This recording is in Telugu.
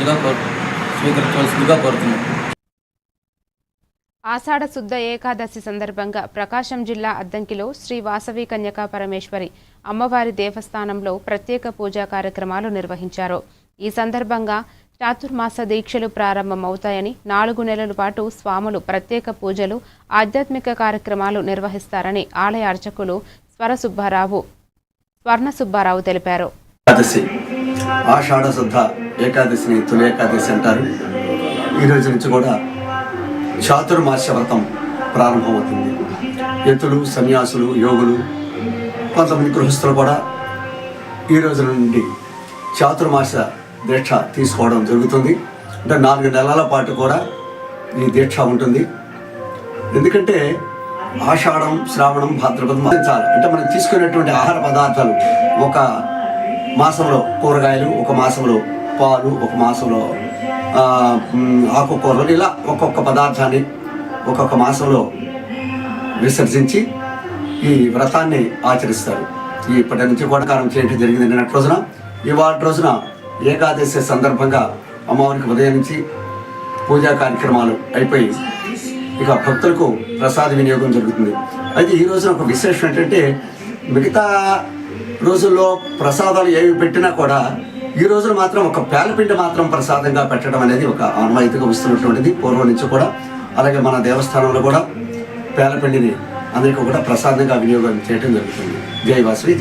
స్వీకరించవలసిందిగా కోరుతున్నాం. ఆషాఢ శుద్ధ ఏకాదశి సందర్భంగా ప్రకాశం జిల్లా అద్దంకిలో శ్రీ వాసవి కన్యకా పరమేశ్వరి అమ్మవారి దేవస్థానంలో ప్రత్యేక పూజా కార్యక్రమాలు నిర్వహించారు. ఈ సందర్భంగా చాతుర్మాస దీక్షలు ప్రారంభమవుతాయని 4 నెలల పాటు స్వాములు ప్రత్యేక పూజలు, ఆధ్యాత్మిక కార్యక్రమాలు నిర్వహిస్తారని ఆలయ అర్చకులు స్వర్ణ సుబ్బారావు తెలిపారు. ఆషాఢ శుద్ధ ఏకాదశిని తొలి ఏకాదశి అంటారు. ఈ రోజు నుంచి కూడా చాతుర్మాస వ్రతం ప్రారంభమవుతుంది. యతులు, సన్యాసులు, యోగులు, కొంతమంది గృహస్థులు కూడా ఈ రోజు నుండి చాతుర్మాస దీక్ష తీసుకోవడం జరుగుతుంది. అంటే 4 నెలల పాటు కూడా ఈ దీక్ష ఉంటుంది. ఎందుకంటే ఆషాఢం, శ్రావణం, భాద్రపదం చాలు. అంటే మనం తీసుకునేటువంటి ఆహార పదార్థాలు ఒక మాసంలో కూరగాయలు, ఒక మాసంలో పాలు, ఒక మాసంలో ఆకుకూరలు, ఇలా ఒక్కొక్క పదార్థాన్ని ఒక్కొక్క మాసంలో విసర్జించి ఈ వ్రతాన్ని ఆచరిస్తారు. ఇప్పటి నుంచి కూడా కారం చేయడం జరిగింది. నిన్నటి రోజున, ఇవాళ రోజున ఏకాదశి సందర్భంగా అమ్మవారికి ఉదయం నుంచి పూజా కార్యక్రమాలు అయిపోయి ఇక భక్తులకు ప్రసాద వినియోగం జరుగుతుంది. అయితే ఈ రోజున ఒక విశేషం ఏంటంటే, మిగతా రోజుల్లో ప్రసాదాలు ఏవి పెట్టినా కూడా ఈ రోజున మాత్రం ఒక పేలపిండి మాత్రం ప్రసాదంగా పెట్టడం అనేది ఒక ఆనవాయితీగా వస్తున్నటువంటిది పూర్వం నుంచి కూడా. అలాగే మన దేవస్థానంలో కూడా పేలపిండిని అందరికీ కూడా ప్రసాదంగా వినియోగం చేయడం జరుగుతుంది. జై వాసవి.